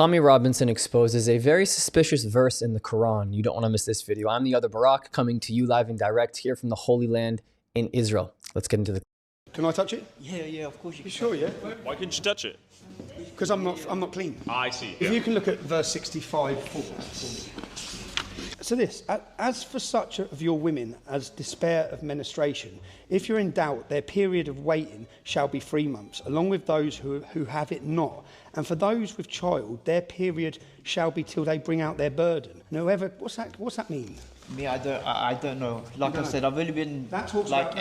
Tommy Robinson exposes a very suspicious verse in the Quran. You don't want to miss this video. I'm the other Barak, coming to you live and direct here from the Holy Land in Israel. Let's get into the... Can I touch it? Yeah, of course you can. Sure, yeah? Why couldn't you touch it? Because I'm not clean. I see. If you can look at verse 65. So this, as for such of your women as despair of menstruation, if you're in doubt, their period of waiting shall be 3 months, along with those who have it not. And for those with child, their period shall be till they bring out their burden. And whoever, what's that mean? Me, I don't know. Like I said, I've only been That talks about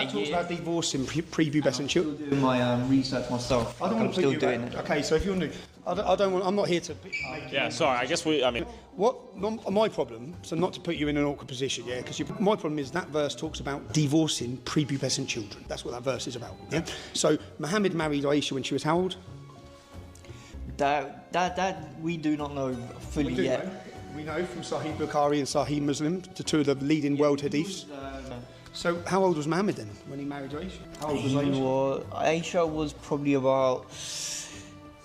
divorcing prepubescent children. doing my research myself. I don't want to put you doing it. Okay, so if you're new, I'm not here to. Yeah, sorry. I guess I mean. My problem, so not to put you in an awkward position, yeah, because my problem is that verse talks about divorcing prepubescent children. That's what that verse is about, yeah. So Muhammad married Aisha when she was how old? That we do not know fully yet. We know from Sahih Bukhari and Sahih Muslim, the two of the leading world hadiths. So how old was Muhammad then when he married Aisha? How old was Aisha? Aisha was probably about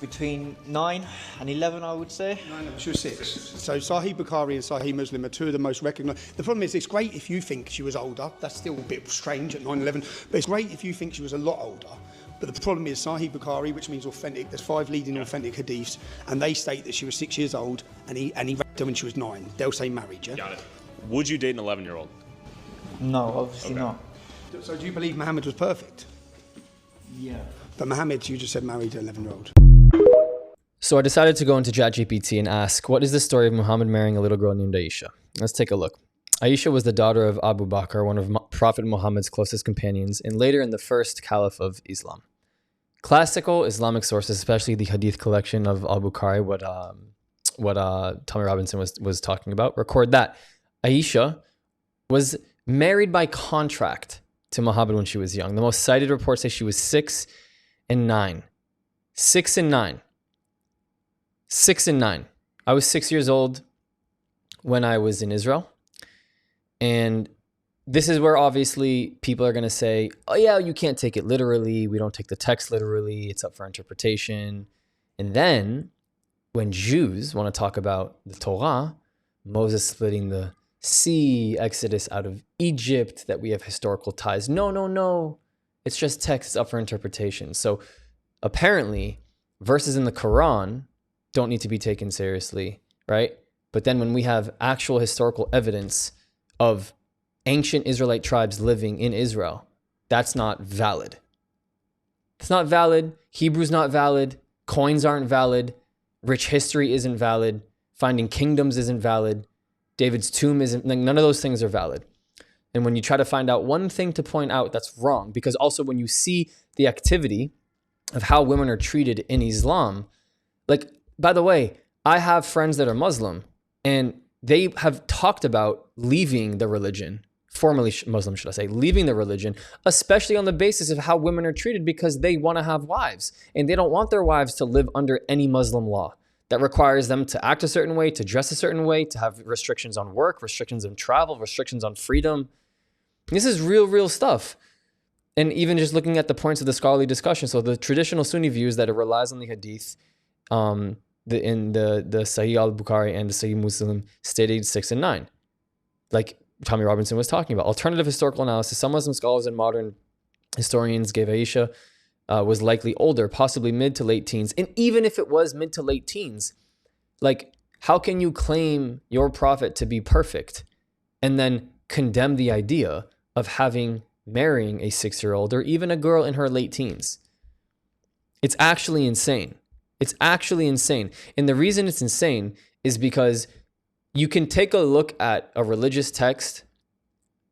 between 9 and 11, I would say. No, she was 6. So Sahih Bukhari and Sahih Muslim are two of the most recognised. The problem is, it's great if you think she was older. That's still a bit strange at 9, 11. But it's great if you think she was a lot older. But the problem is Sahih Bukhari, which means authentic. There's 5 leading authentic hadiths, and they state that she was 6 years old, and he raped her when she was 9. They'll say marriage. Yeah. Got it. Would you date an 11-year-old? No, obviously not. So do you believe Muhammad was perfect? Yeah. But Muhammad, you just said married an 11-year-old. So I decided to go into ChatGPT and ask, what is the story of Muhammad marrying a little girl named Aisha? Let's take a look. Aisha was the daughter of Abu Bakr, one of Prophet Muhammad's closest companions, and later in the first caliph of Islam. Classical Islamic sources, especially the Hadith collection of Al-Bukhari, what Tommy Robinson was talking about, record that Aisha was married by contract to Muhammad when she was young. The most cited reports say she was 6 and 9. 6 and 9. 6 and 9. I was 6 years old when I was in Israel. And this is where obviously people are going to say, oh yeah, you can't take it literally. We don't take the text literally. It's up for interpretation. And then when Jews want to talk about the Torah, Moses splitting the sea, Exodus out of Egypt, that we have historical ties. No. It's just text. It's up for interpretation. So apparently verses in the Quran don't need to be taken seriously, right? But then when we have actual historical evidence of ancient Israelite tribes living in Israel, that's not valid. It's not valid. Hebrew's not valid. Coins aren't valid. Rich history isn't valid. Finding kingdoms isn't valid. David's tomb isn't, like, none of those things are valid. And when you try to find out one thing to point out that's wrong, because also when you see the activity of how women are treated in Islam, like, by the way, I have friends that are Muslim, and they have talked about leaving the religion, formerly Muslim, should I say, leaving the religion, especially on the basis of how women are treated, because they want to have wives, and they don't want their wives to live under any Muslim law that requires them to act a certain way, to dress a certain way, to have restrictions on work, restrictions on travel, restrictions on freedom. This is real stuff. And even just looking at the points of the scholarly discussion, so the traditional Sunni views that it relies on the hadith, in the Sahih al-Bukhari and the Sahih Muslim stated 6 and 9. Like Tommy Robinson was talking about. Alternative historical analysis. Some Muslim scholars and modern historians gave Aisha was likely older, possibly mid to late teens. And even if it was mid to late teens, like, how can you claim your prophet to be perfect and then condemn the idea of marrying a 6-year-old or even a girl in her late teens? It's actually insane. It's actually insane. And the reason it's insane is because you can take a look at a religious text,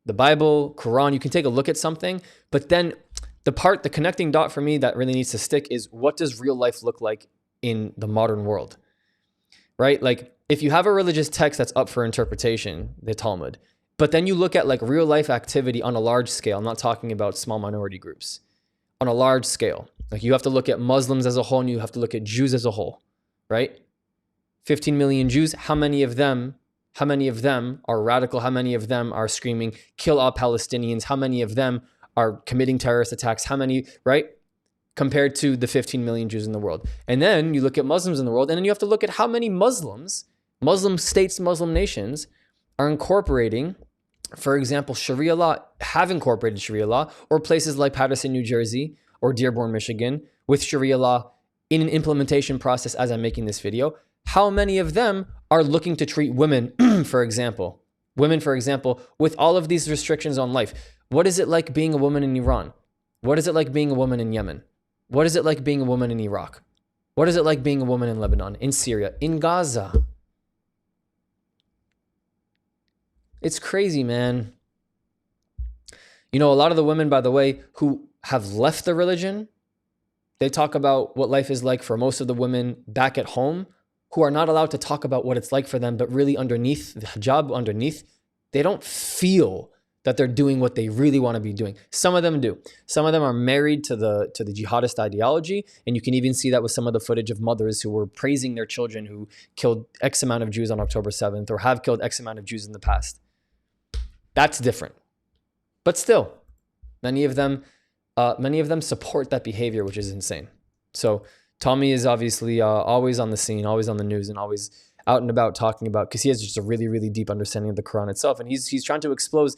the Bible, Quran, you can take a look at something, but then the connecting dot for me that really needs to stick is, what does real life look like in the modern world, right? Like, if you have a religious text that's up for interpretation, the Talmud, but then you look at like real life activity on a large scale, I'm not talking about small minority groups, on a large scale. Like, you have to look at Muslims as a whole, and you have to look at Jews as a whole, right? 15 million Jews, how many of them are radical? How many of them are screaming, kill all Palestinians? How many of them are committing terrorist attacks? How many, right? compared to the 15 million Jews in the world. And then you look at Muslims in the world, and then you have to look at how many Muslims, Muslim states, Muslim nations are incorporating, for example, Sharia law, have incorporated Sharia law, or places like Paterson, New Jersey, or Dearborn, Michigan, with Sharia law in an implementation process as I'm making this video. How many of them are looking to treat women, for example, with all of these restrictions on life? What is it like being a woman in Iran? What is it like being a woman in Yemen? What is it like being a woman in Iraq? What is it like being a woman in Lebanon, in Syria, in Gaza? It's crazy, man. You know, a lot of the women, by the way, who have left the religion, they talk about what life is like for most of the women back at home who are not allowed to talk about what it's like for them, but really underneath, the hijab underneath, they don't feel that they're doing what they really want to be doing. Some of them do. Some of them are married to the jihadist ideology, and you can even see that with some of the footage of mothers who were praising their children who killed X amount of Jews on October 7th or have killed X amount of Jews in the past. That's different. But still, many of them support that behavior, which is insane. So Tommy is obviously always on the scene, always on the news, and always out and about talking about, because he has just a really, really deep understanding of the Quran itself. And he's trying to expose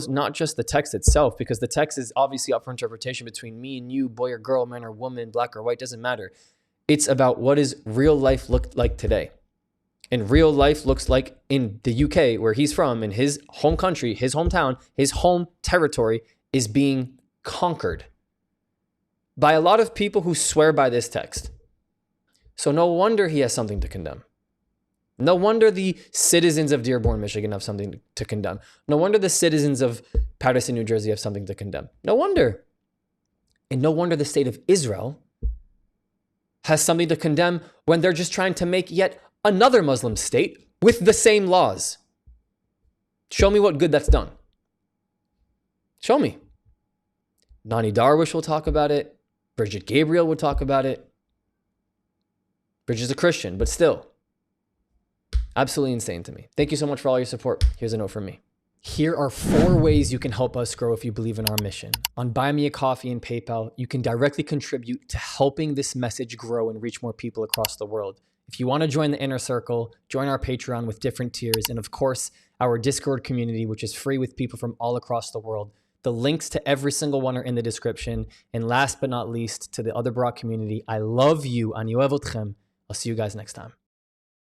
not just the text itself, because the text is obviously up for interpretation between me and you, boy or girl, man or woman, black or white, doesn't matter. It's about what does real life look like today. And real life looks like in the UK, where he's from, in his home country, his hometown, his home territory is being conquered by a lot of people who swear by this text. So no wonder he has something to condemn. No wonder the citizens of Dearborn, Michigan have something to condemn. No wonder the citizens of Paterson, New Jersey have something to condemn. No wonder. And no wonder the state of Israel has something to condemn when they're just trying to make yet another Muslim state with the same laws. Show me what good that's done. Show me. Nani Darwish will talk about it. Bridget Gabriel will talk about it. Bridget's a Christian, but still. Absolutely insane to me. Thank you so much for all your support. Here's a note from me. Here are 4 ways you can help us grow if you believe in our mission. On Buy Me a Coffee and PayPal, you can directly contribute to helping this message grow and reach more people across the world. If you want to join the inner circle, join our Patreon with different tiers, and of course, our Discord community, which is free with people from all across the world. The links to every single one are in the description. And last but not least, to the other Barak community, I love you. Ani ohev otchem. I'll see you guys next time.